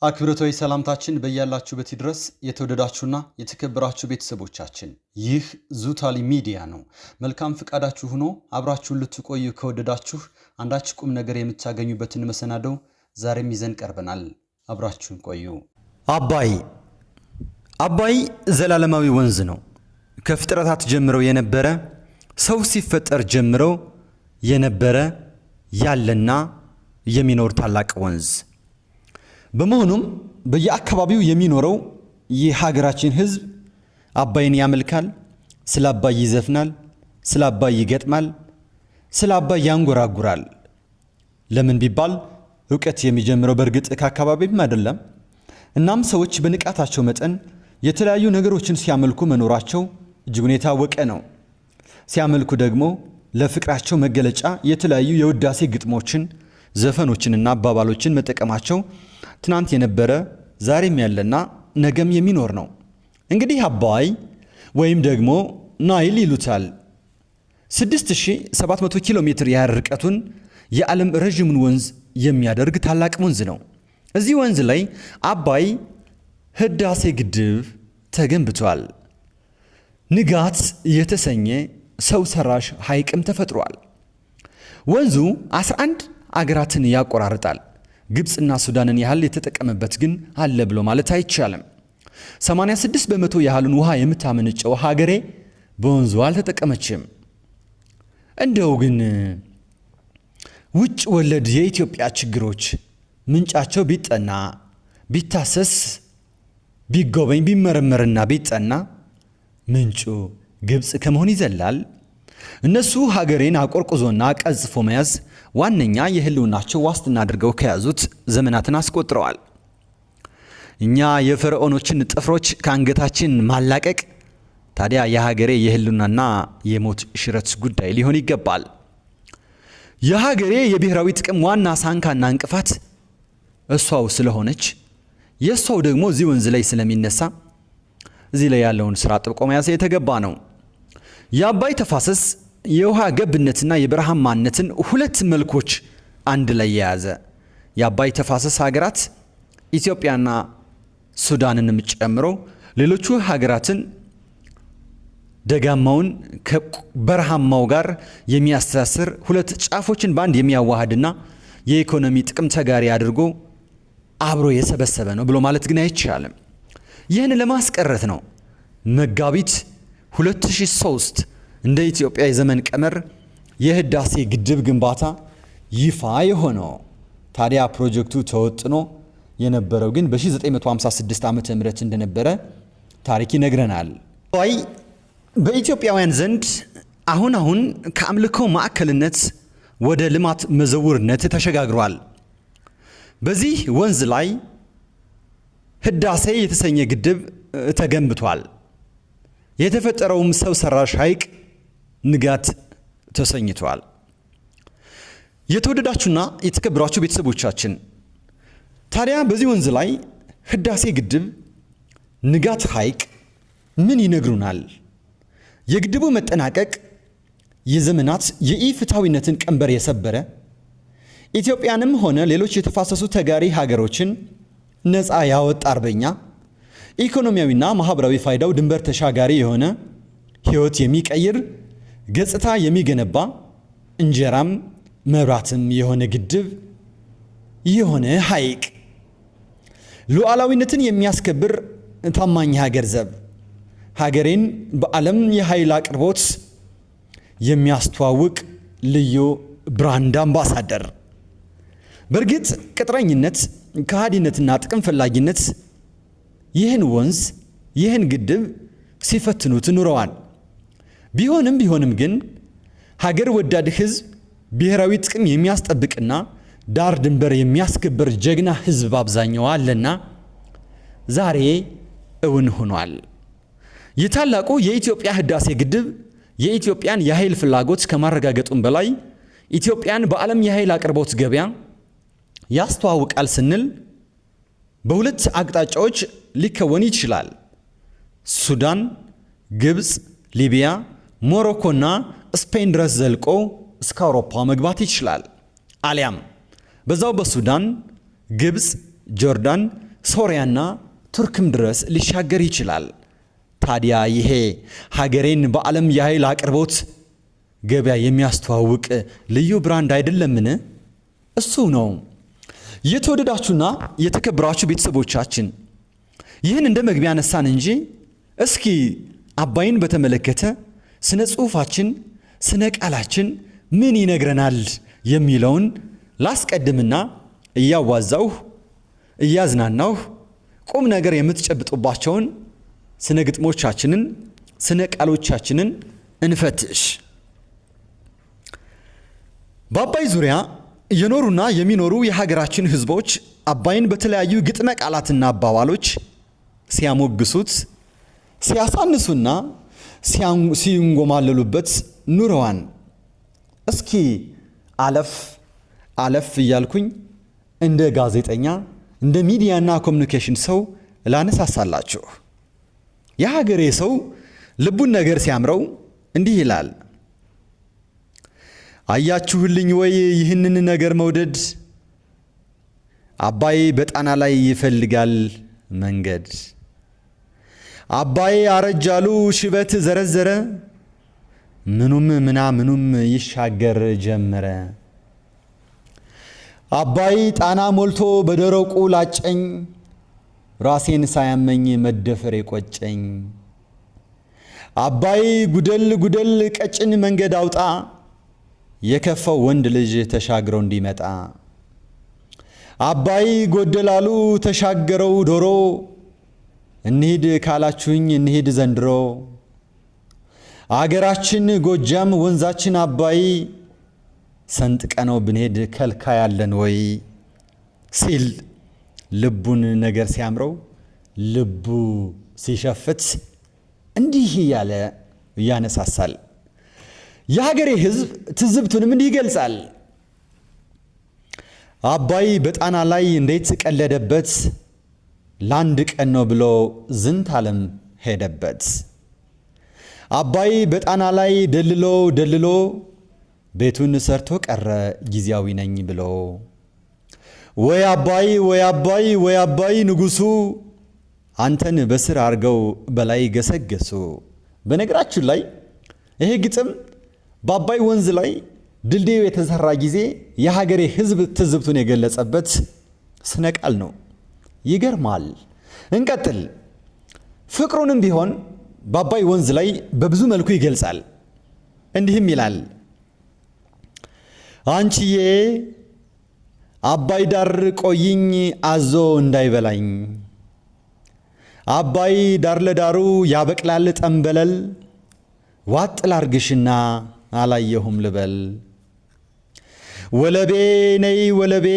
አክብሮታዊ ሰላምታችን በእያላችሁበት ድረስ የተወደዳችሁና የተከበራችሁ ቤተሰቦቻችን ይህ ዙታሊ ሚዲያ ነው። መልካም ፍቃዳችሁ ሆኖ አብራችሁን ልትቆዩ ከወደዳችሁ አንዳች ቁም ነገር የምታገኙበትን መሰናዶ ዛሬም ይዘን ቀርበናል። አብራችሁን ቆዩ። አባይ ዘላለማዊ ወንዝ ነው። ከፍጥረታት ጀምሮ የነበረ ሰው ሲፈጠር ጀምሮ የነበረ ያለና የሚኖር ታላቅ ወንዝ በመሆኑም በየአካባቢው የሚኖረው የሀገራችን ሕዝብ አባይን ያመልካል፣ ስለ አባይ ይዘፍናል፣ ስለ አባይ ይገጥማል፣ ስለ አባይ ያንጎራጉራል። ለምን ቢባል ዕውቀት የሚጀምረው በእርግጥ ከአካባቢም አይደለም። እናም ሰዎች በንቃታቸው መጠን የተለያዩ ነገሮችን ሲያመልኩ መኖራቸው እጅጉን የታወቀ ነው። ሲያመልኩ ደግሞ ለፍቅራቸው መገለጫ የተለያዩ የውዳሴ ግጥሞችን፣ ዘፈኖችንና አባባሎችን መጠቀማቸው ትናንት የነበረ ዛሬም ያለና ነገም የሚኖር ነው። እንግዲህ አባይ ወይም ደግሞ ናይል ይሉታል 6700 ኪሎ ሜትር ያህል ርቀቱን የዓለም ረዥሙን ወንዝ የሚያደርግ ታላቅ ወንዝ ነው። እዚህ ወንዝ ላይ አባይ ህዳሴ ግድብ ተገንብቷል። ንጋት የተሰኘ ሰው ሰራሽ ሐይቅም ተፈጥሯል። ወንዙ 11 አገራትን ያቆራርጣል። ግብፅና ሱዳንን ያህል የተጠቀመበት ግን አለ ብሎ ማለት አይቻልም። 86 በመቶ ያህሉን ውሃ የምታመነጨው ሀገሬ በወንዙ አልተጠቀመችም። እንደው ግን ውጭ ወለድ የኢትዮጵያ ችግሮች ምንጫቸው ቢጠና ቢታሰስ ቢጎበኝ ቢመረመርና ቢጠና ምንጩ ግብፅ ከመሆን ይዘላል። እነሱ ሀገሬን አቆርቁዞና ቀዝፎ መያዝ ዋነኛ የህልውናቸው ዋስትና አድርገው ከያዙት ዘመናትን አስቆጥረዋል። እኛ የፈርዖኖችን ጥፍሮች ከአንገታችን ማላቀቅ ታዲያ የሀገሬ የህልውናና የሞት ሽረት ጉዳይ ሊሆን ይገባል። የሀገሬ የብሔራዊ ጥቅም ዋና ሳንካና እንቅፋት እሷው ስለሆነች የእሷው ደግሞ እዚህ ወንዝ ላይ ስለሚነሳ እዚህ ላይ ያለውን ስራ ጥብቆ መያዝ የተገባ ነው። የአባይ ተፋሰስ የውሃ ገብነትና የበረሃማነትን ሁለት መልኮች አንድ ላይ የያዘ የአባይ ተፋሰስ ሀገራት ኢትዮጵያና ሱዳንንም ጨምሮ ሌሎቹ ሀገራትን ደጋማውን ከበረሃማው ጋር የሚያስተሳስር ሁለት ጫፎችን በአንድ የሚያዋሃድና የኢኮኖሚ ጥቅም ተጋሪ አድርጎ አብሮ የሰበሰበ ነው ብሎ ማለት ግን አይቻልም። ይህን ለማስቀረት ነው መጋቢት 2003 እንደ ኢትዮጵያ የዘመን ቀመር የህዳሴ ግድብ ግንባታ ይፋ የሆነው። ታዲያ ፕሮጀክቱ ተወጥኖ የነበረው ግን በ1956 ዓመተ ምህረት እንደነበረ ታሪክ ይነግረናል። አባይ በኢትዮጵያውያን ዘንድ አሁን ከአምልኮ ማዕከልነት ወደ ልማት መዘውርነት ተሸጋግሯል። በዚህ ወንዝ ላይ ህዳሴ የተሰኘ ግድብ ተገንብቷል። የተፈጠረውም ሰው ሰራሽ ሐይቅ ንጋት ተሰኝቷል። የተወደዳችሁና የተከበራችሁ ቤተሰቦቻችን ታዲያ በዚህ ወንዝ ላይ ህዳሴ ግድብ፣ ንጋት ሐይቅ ምን ይነግሩናል? የግድቡ መጠናቀቅ የዘመናት የኢፍትሐዊነትን ቀንበር የሰበረ ኢትዮጵያንም ሆነ ሌሎች የተፋሰሱ ተጋሪ ሀገሮችን ነፃ ያወጣ አርበኛ፣ ኢኮኖሚያዊና ማህበራዊ ፋይዳው ድንበር ተሻጋሪ የሆነ ህይወት የሚቀይር ገጽታ የሚገነባ እንጀራም መብራትም የሆነ ግድብ የሆነ ሐይቅ፣ ሉዓላዊነትን የሚያስከብር ታማኝ ሀገር ዘብ፣ ሀገሬን በዓለም የኃይል አቅርቦት የሚያስተዋውቅ ልዩ ብራንድ አምባሳደር። በእርግጥ ቅጥረኝነት፣ ከሃዲነትና ጥቅም ፈላጊነት ይህን ወንዝ ይህን ግድብ ሲፈትኑት ኑረዋል። ቢሆንም ግን ሀገር ወዳድ ህዝብ ብሔራዊ ጥቅም የሚያስጠብቅና ዳር ድንበር የሚያስከብር ጀግና ህዝብ አብዛኛው አለና ዛሬ እውን ሆኗል። የታላቁ የኢትዮጵያ ህዳሴ ግድብ የኢትዮጵያን የኃይል ፍላጎት ከማረጋገጡም በላይ ኢትዮጵያን በዓለም የኃይል አቅርቦት ገበያ ያስተዋውቃል ስንል በሁለት አቅጣጫዎች ሊከወን ይችላል። ሱዳን፣ ግብፅ፣ ሊቢያ፣ ሞሮኮና ስፔን ድረስ ዘልቆ እስከ አውሮፓ መግባት ይችላል። አሊያም በዛው በሱዳን፣ ግብፅ፣ ጆርዳን፣ ሶሪያና ቱርክም ድረስ ሊሻገር ይችላል። ታዲያ ይሄ ሀገሬን በዓለም የኃይል አቅርቦት ገበያ የሚያስተዋውቅ ልዩ ብራንድ አይደለምን? እሱ ነው። የተወደዳችሁና የተከበራችሁ ቤተሰቦቻችን ይህን እንደ መግቢያ ያነሳን እንጂ እስኪ አባይን በተመለከተ ስነ ጽሑፋችን፣ ስነ ቃላችን ምን ይነግረናል የሚለውን ላስቀድምና እያዋዛሁ እያዝናናሁ ቁም ነገር የምትጨብጡባቸውን ስነ ግጥሞቻችንን፣ ስነ ቃሎቻችንን እንፈትሽ። በአባይ ዙሪያ የኖሩና የሚኖሩ የሀገራችን ሕዝቦች አባይን በተለያዩ ግጥመ ቃላትና አባባሎች ሲያሞግሱት፣ ሲያሳንሱና ሲንጎማለሉበት ኑረዋን። እስኪ አለፍ እያልኩኝ እንደ ጋዜጠኛ እንደ ሚዲያና ኮሚኒኬሽን ሰው ላነሳሳላችሁ። የሀገሬ ሰው ልቡን ነገር ሲያምረው እንዲህ ይላል። አያችሁልኝ ወይ ይህንን ነገር መውደድ፣ አባይ በጣና ላይ ይፈልጋል መንገድ። አባይ አረጃሉ ሽበት ዘረዘረ፣ ምኑም ይሻገር ጀመረ። አባይ ጣና ሞልቶ በደረቁ ላጨኝ፣ ራሴን ሳያመኝ መደፈር የቆጨኝ። አባይ ጉደል ቀጭን መንገድ አውጣ፣ የከፋው ወንድ ልጅ ተሻግረው እንዲመጣ። አባይ ጎደላሉ ተሻገረው ዶሮ፣ እንሂድ ካላችሁኝ እንሂድ ዘንድሮ። አገራችን ጎጃም ወንዛችን አባይ፣ ሰንጥቀነው ብንሄድ ከልካ ያለን ወይ ሲል ልቡን ነገር ሲያምረው ልቡ ሲሸፍት እንዲህ እያለ ያነሳሳል። የሀገሬ ሕዝብ ትዝብቱንም እንዲህ ይገልጻል። አባይ በጣና ላይ እንዴት ቀለደበት፣ ለአንድ ቀን ነው ብሎ ዝንት ዓለም ሄደበት። አባይ በጣና ላይ ደልሎ ቤቱን ሰርቶ ቀረ ጊዜያዊ ነኝ ብሎ። ወይ አባይ ንጉሱ፣ አንተን በስር አርገው በላይ ገሰገሱ። በነገራችን ላይ ይሄ ግጥም በአባይ ወንዝ ላይ ድልድዩ የተሰራ ጊዜ የሀገሬ ሕዝብ ትዝብቱን የገለጸበት ስነ ቃል ነው። ይገርማል። እንቀጥል። ፍቅሩንም ቢሆን በአባይ ወንዝ ላይ በብዙ መልኩ ይገልጻል። እንዲህም ይላል። አንቺዬ አባይ ዳር ቆይኝ አዞ እንዳይበላኝ፣ አባይ ዳር ለዳሩ ያበቅላል ጠንበለል፣ ዋጥ ላርግሽና አላየሁም ልበል። ወለቤ ነይ ወለቤ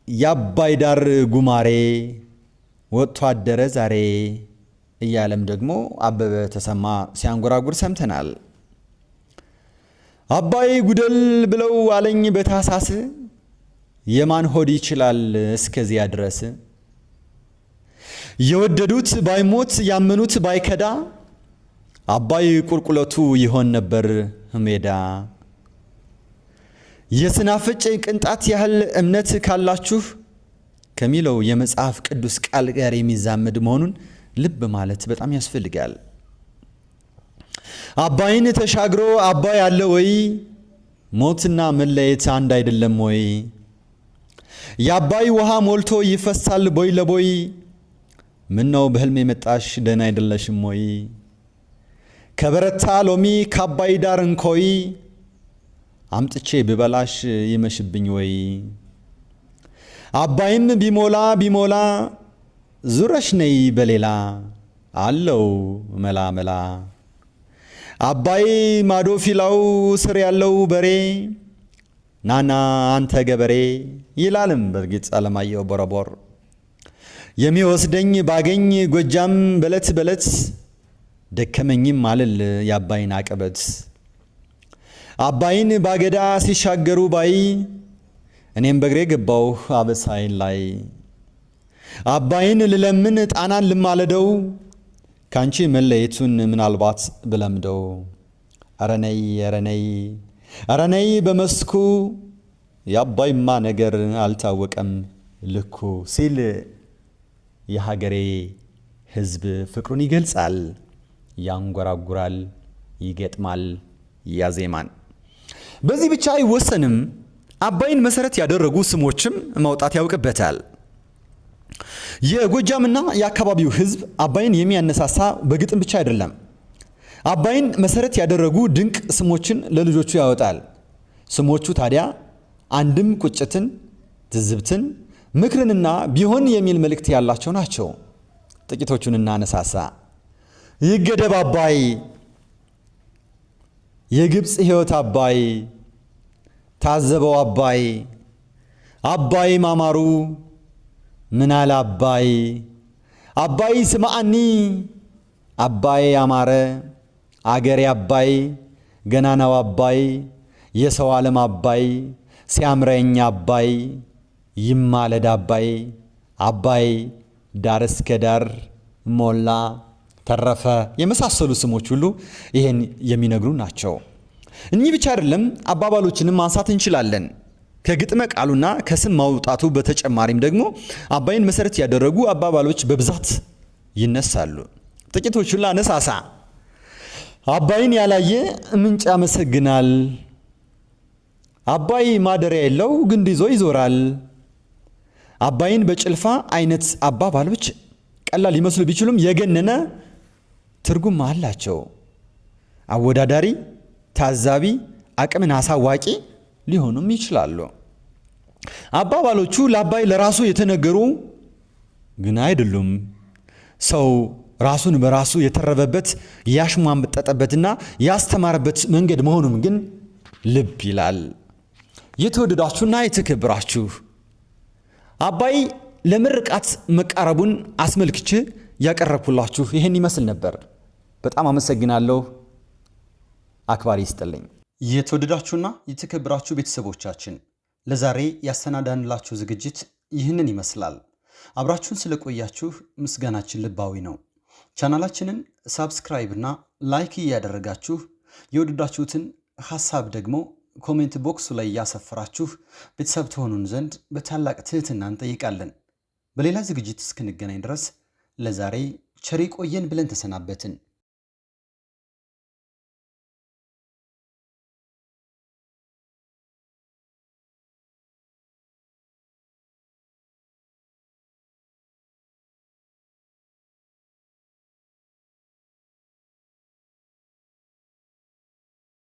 የአባይ ዳር ጉማሬ፣ ወጥቶ አደረ ዛሬ እያለም ደግሞ አበበ ተሰማ ሲያንጎራጉር ሰምተናል። አባይ ጉደል ብለው አለኝ በታሳስ፣ የማን ሆድ ይችላል እስከዚያ ድረስ። የወደዱት ባይሞት ያመኑት ባይከዳ፣ አባይ ቁልቁለቱ ይሆን ነበር ሜዳ። የስናፍጭ ቅንጣት ያህል እምነት ካላችሁ ከሚለው የመጽሐፍ ቅዱስ ቃል ጋር የሚዛመድ መሆኑን ልብ ማለት በጣም ያስፈልጋል። አባይን ተሻግሮ አባይ አለ ወይ? ሞትና መለየት አንድ አይደለም ወይ? የአባይ ውሃ ሞልቶ ይፈሳል ቦይ ለቦይ፣ ምነው በህልም የመጣሽ ደህና አይደለሽም ወይ? ከበረታ ሎሚ ከአባይ ዳር እንኮይ፣ አምጥቼ ብበላሽ ይመሽብኝ ወይ? አባይም ቢሞላ ዙረሽ ነይ በሌላ፣ አለው መላ። አባይ ማዶ ፊላው ስር ያለው በሬ፣ ናና አንተ ገበሬ ይላልም በርግጥ አለማየሁ ቦረቦር። የሚወስደኝ ባገኝ ጎጃም በለት ደከመኝም አልል የአባይን አቀበት። አባይን ባገዳ ሲሻገሩ ባይ፣ እኔም በግሬ ገባሁ አበሳይን ላይ። አባይን ልለምን ጣናን ልማለደው፣ ካንቺ መለየቱን ምናልባት ብለምደው። አረነይ በመስኩ የአባይማ ነገር አልታወቀም ልኩ ሲል የሀገሬ ህዝብ ፍቅሩን ይገልጻል ያንጎራጉራል ይገጥማል ያዜማን በዚህ ብቻ አይወሰንም አባይን መሰረት ያደረጉ ስሞችም ማውጣት ያውቅበታል የጎጃምና የአካባቢው ህዝብ አባይን የሚያነሳሳ በግጥም ብቻ አይደለም አባይን መሰረት ያደረጉ ድንቅ ስሞችን ለልጆቹ ያወጣል ስሞቹ ታዲያ አንድም ቁጭትን ትዝብትን ምክርንና ቢሆን የሚል መልእክት ያላቸው ናቸው ጥቂቶቹን እናነሳሳ ይገደብ አባይ የግብጽ ህይወት አባይ ታዘበው አባይ አባይ ማማሩ ምናል አባይ አባይ ስማአኒ አባይ አማረ አገሬ አባይ ገናናው አባይ የሰው ዓለም አባይ ሲያምረኝ አባይ ይማለድ አባይ አባይ ዳር እስከ ዳር ሞላ ተረፈ የመሳሰሉ ስሞች ሁሉ ይሄን የሚነግሩ ናቸው እኚህ ብቻ አይደለም አባባሎችንም ማንሳት እንችላለን ከግጥመ ቃሉና ከስም ማውጣቱ በተጨማሪም ደግሞ አባይን መሰረት ያደረጉ አባባሎች በብዛት ይነሳሉ ጥቂቶቹን ላነሳሳ አባይን ያላየ ምንጭ ያመሰግናል አባይ ማደሪያ የለው ግንድ ይዞ ይዞራል አባይን በጭልፋ አይነት አባባሎች ቀላል ሊመስሉ ቢችሉም የገነነ ትርጉም አላቸው አወዳዳሪ ታዛቢ አቅምን አሳዋቂ ሊሆኑም ይችላሉ አባባሎቹ ለአባይ ለራሱ የተነገሩ ግን አይደሉም ሰው ራሱን በራሱ የተረበበት ያሽሟምጠጠበትና ያስተማረበት መንገድ መሆኑም ግን ልብ ይላል የተወደዳችሁና የተከበራችሁ አባይ ለምርቃት መቃረቡን አስመልክቼ ያቀረብኩላችሁ ይሄን ይመስል ነበር በጣም አመሰግናለሁ አክባሪ ይስጥልኝ የተወደዳችሁና የተከበራችሁ ቤተሰቦቻችን ለዛሬ ያሰናዳንላችሁ ዝግጅት ይህንን ይመስላል አብራችሁን ስለቆያችሁ ምስጋናችን ልባዊ ነው ቻናላችንን ሰብስክራይብ እና ላይክ ያደረጋችሁ የወደዳችሁትን ሐሳብ ደግሞ ኮሜንት ቦክሱ ላይ ያሰፈራችሁ ቤተሰብ ትሆኑን ዘንድ በታላቅ ትህትና እንጠይቃለን በሌላ ዝግጅት እስክንገናኝ ድረስ ለዛሬ ቸር ይቆየን ብለን ተሰናበትን